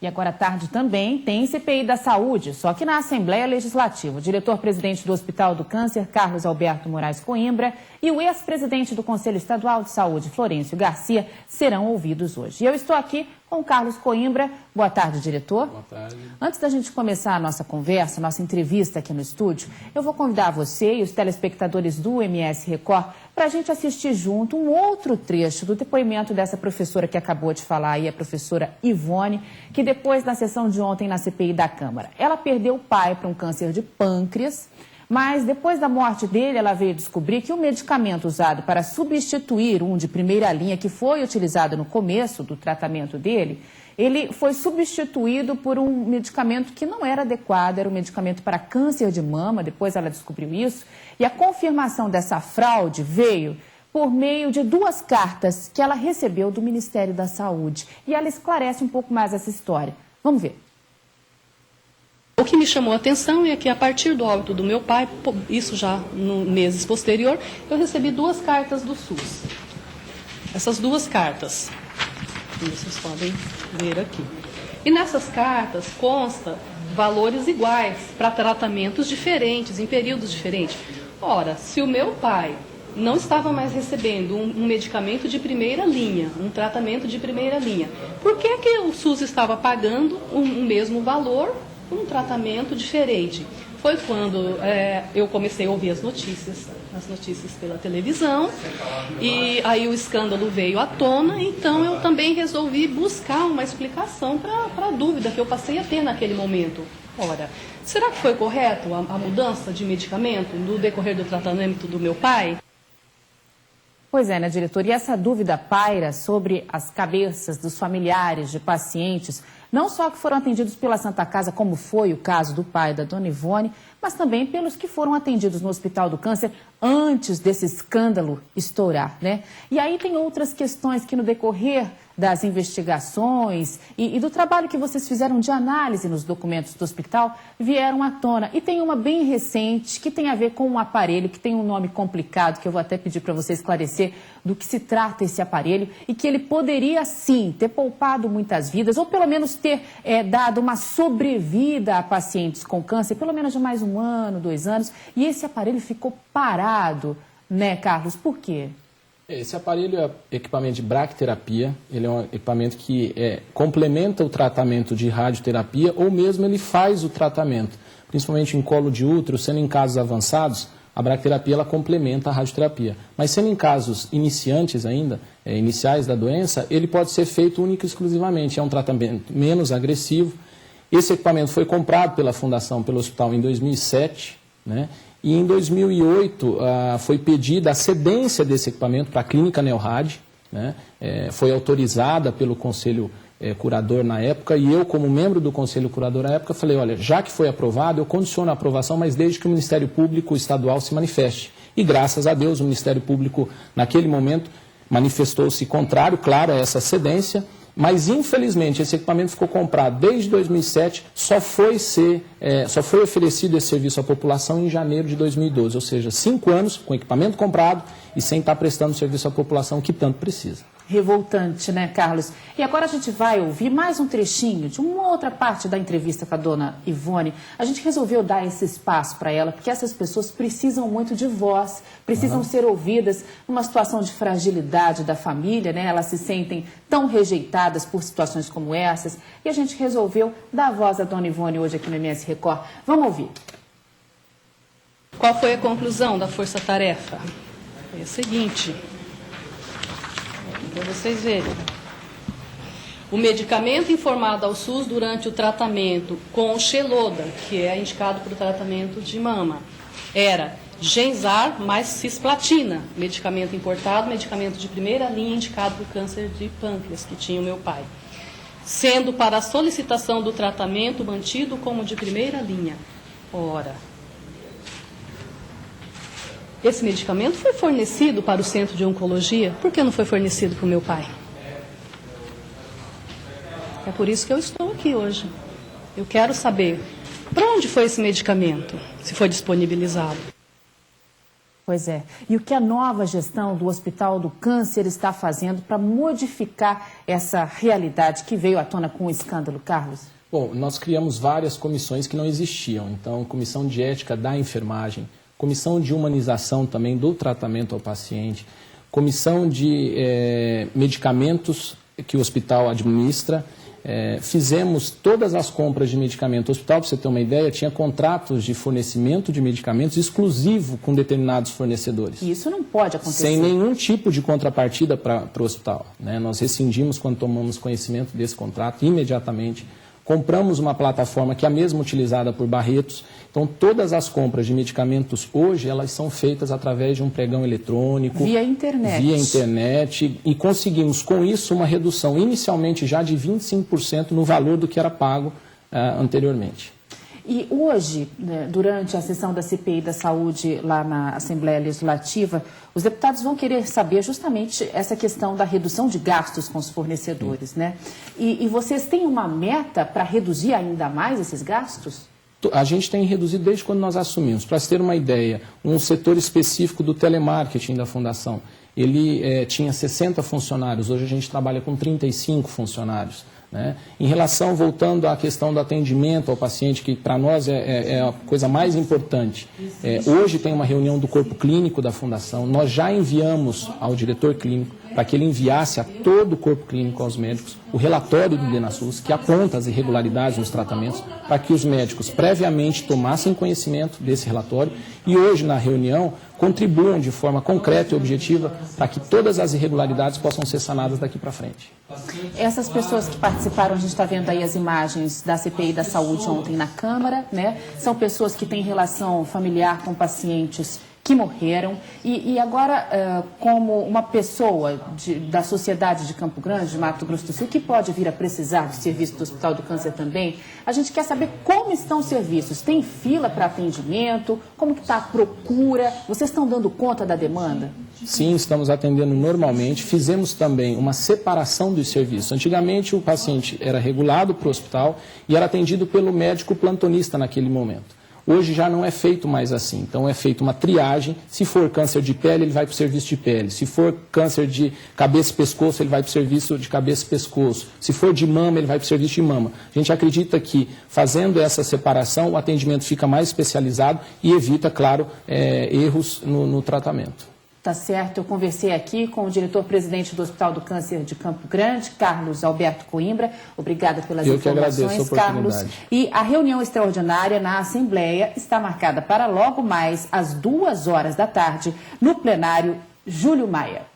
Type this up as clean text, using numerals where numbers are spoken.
E agora à tarde também tem CPI da Saúde, só que na Assembleia Legislativa. O diretor-presidente do Hospital do Câncer, Carlos Alberto Moraes Coimbra, e o ex-presidente do Conselho Estadual de Saúde, Florencio Garcia, serão ouvidos hoje. E eu estou aqui com o Carlos Coimbra. Boa tarde, diretor. Boa tarde. Antes da gente começar a nossa conversa, nossa entrevista aqui no estúdio, eu vou convidar você e os telespectadores do MS Record para a gente assistir junto um outro trecho do depoimento dessa professora que acabou de falar aí, a professora Ivone, que depois da sessão de ontem na CPI da Câmara, ela perdeu o pai para um câncer de pâncreas, mas depois da morte dele, ela veio descobrir que o medicamento usado para substituir um de primeira linha, que foi utilizado no começo do tratamento dele, ele foi substituído por um medicamento que não era adequado, era um medicamento para câncer de mama, depois ela descobriu isso, e a confirmação dessa fraude veio por meio de 2 cartas que ela recebeu do Ministério da Saúde. E ela esclarece um pouco mais essa história. Vamos ver. O que me chamou a atenção é que, a partir do óbito do meu pai, isso já no meses posterior, eu recebi 2 cartas do SUS. Essas 2 cartas, vocês podem ver aqui. E nessas cartas consta valores iguais para tratamentos diferentes, em períodos diferentes. Ora, se o meu pai não estava mais recebendo um medicamento de primeira linha, um tratamento de primeira linha, por que o SUS estava pagando um mesmo valor, um tratamento diferente? Foi quando eu comecei a ouvir as notícias pela televisão, e aí o escândalo veio à tona, então eu também resolvi buscar uma explicação para a dúvida que eu passei a ter naquele momento. Ora, será que foi correto a mudança de medicamento no decorrer do tratamento do meu pai? Pois é, né, diretor? E essa dúvida paira sobre as cabeças dos familiares de pacientes, não só que foram atendidos pela Santa Casa, como foi o caso do pai da dona Ivone, mas também pelos que foram atendidos no Hospital do Câncer antes desse escândalo estourar, né? E aí tem outras questões que no decorrer das investigações e do trabalho que vocês fizeram de análise nos documentos do hospital vieram à tona. E tem uma bem recente que tem a ver com um aparelho que tem um nome complicado, que eu vou até pedir para você esclarecer do que se trata esse aparelho, e que ele poderia sim ter poupado muitas vidas, ou pelo menos ter dado uma sobrevida a pacientes com câncer, pelo menos de mais 1 ano, 2 anos, e esse aparelho ficou parado, né, Carlos? Por quê? Esse aparelho é equipamento de braquiterapia, ele é um equipamento que complementa o tratamento de radioterapia, ou mesmo ele faz o tratamento, principalmente em colo de útero, sendo em casos avançados, a braquiterapia ela complementa a radioterapia. Mas sendo em casos iniciantes ainda, iniciais da doença, ele pode ser feito único e exclusivamente, é um tratamento menos agressivo. Esse equipamento foi comprado pela Fundação, pelo hospital, em 2007, né? E em 2008 foi pedida a cedência desse equipamento para a Clínica Neorad, né? Foi autorizada pelo Conselho Curador na época, e eu, como membro do Conselho Curador na época, falei, olha, já que foi aprovado, eu condiciono a aprovação, mas desde que o Ministério Público Estadual se manifeste. E graças a Deus o Ministério Público, naquele momento, manifestou-se contrário, claro, a essa cedência. Mas, infelizmente, esse equipamento ficou comprado desde 2007, só foi oferecido esse serviço à população em janeiro de 2012, ou seja, 5 anos com equipamento comprado e sem estar prestando serviço à população que tanto precisa. Revoltante, né, Carlos? E agora a gente vai ouvir mais um trechinho de uma outra parte da entrevista com a dona Ivone. A gente resolveu dar esse espaço para ela, porque essas pessoas precisam muito de voz, precisam ser ouvidas numa situação de fragilidade da família, né? Elas se sentem tão rejeitadas por situações como essas, e a gente resolveu dar voz à dona Ivone hoje aqui no MS Record. Vamos ouvir. Qual foi a conclusão da força-tarefa? É o seguinte, para vocês verem. O medicamento informado ao SUS durante o tratamento com o Xeloda, que é indicado para o tratamento de mama, era Genzar mais cisplatina, medicamento importado, medicamento de primeira linha indicado para o câncer de pâncreas, que tinha o meu pai. Sendo para a solicitação do tratamento mantido como de primeira linha. Ora, esse medicamento foi fornecido para o centro de oncologia, por que não foi fornecido para o meu pai? É por isso que eu estou aqui hoje. Eu quero saber para onde foi esse medicamento, se foi disponibilizado. Pois é. E o que a nova gestão do Hospital do Câncer está fazendo para modificar essa realidade que veio à tona com o escândalo, Carlos? Bom, nós criamos várias comissões que não existiam. Então, comissão de ética da enfermagem, comissão de humanização também do tratamento ao paciente, comissão de medicamentos que o hospital administra. Fizemos todas as compras de medicamento. O hospital, para você ter uma ideia, tinha contratos de fornecimento de medicamentos exclusivo com determinados fornecedores. E isso não pode acontecer. Sem nenhum tipo de contrapartida para o hospital, né? Nós rescindimos quando tomamos conhecimento desse contrato imediatamente. Compramos uma plataforma que é a mesma utilizada por Barretos. Então, todas as compras de medicamentos hoje, elas são feitas através de um pregão eletrônico. Via internet. Via internet. E conseguimos, com isso, uma redução inicialmente já de 25% no valor do que era pago anteriormente. E hoje, né, durante a sessão da CPI da Saúde lá na Assembleia Legislativa, os deputados vão querer saber justamente essa questão da redução de gastos com os fornecedores, né? E vocês têm uma meta para reduzir ainda mais esses gastos? A gente tem reduzido desde quando nós assumimos. Para se ter uma ideia, um setor específico do telemarketing da Fundação, ele tinha 60 funcionários, hoje a gente trabalha com 35 funcionários. Né? Em relação, voltando à questão do atendimento ao paciente, que para nós é a coisa mais importante, hoje tem uma reunião do corpo clínico da Fundação, nós já enviamos ao diretor clínico para que ele enviasse a todo o corpo clínico, aos médicos, o relatório do DenaSUS, que aponta as irregularidades nos tratamentos, para que os médicos previamente tomassem conhecimento desse relatório e hoje, na reunião, contribuam de forma concreta e objetiva para que todas as irregularidades possam ser sanadas daqui para frente. Essas pessoas que participaram, a gente está vendo aí as imagens da CPI da Saúde ontem na Câmara, né? São pessoas que têm relação familiar com pacientes que morreram. E agora, como uma pessoa da sociedade de Campo Grande, de Mato Grosso do Sul, que pode vir a precisar do serviço do Hospital do Câncer também, a gente quer saber como estão os serviços. Tem fila para atendimento? Como que está a procura? Vocês estão dando conta da demanda? Sim, estamos atendendo normalmente. Fizemos também uma separação dos serviços. Antigamente, o paciente era regulado para o hospital e era atendido pelo médico plantonista naquele momento. Hoje já não é feito mais assim, então é feita uma triagem. Se for câncer de pele, ele vai para o serviço de pele. Se for câncer de cabeça e pescoço, ele vai para o serviço de cabeça e pescoço. Se for de mama, ele vai para o serviço de mama. A gente acredita que, fazendo essa separação, o atendimento fica mais especializado e evita, claro, erros no tratamento. Tá certo, eu conversei aqui com o diretor-presidente do Hospital do Câncer de Campo Grande, Carlos Alberto Coimbra. Obrigada pelas informações, Carlos. E a reunião extraordinária na Assembleia está marcada para logo mais às 14h no plenário Júlio Maia.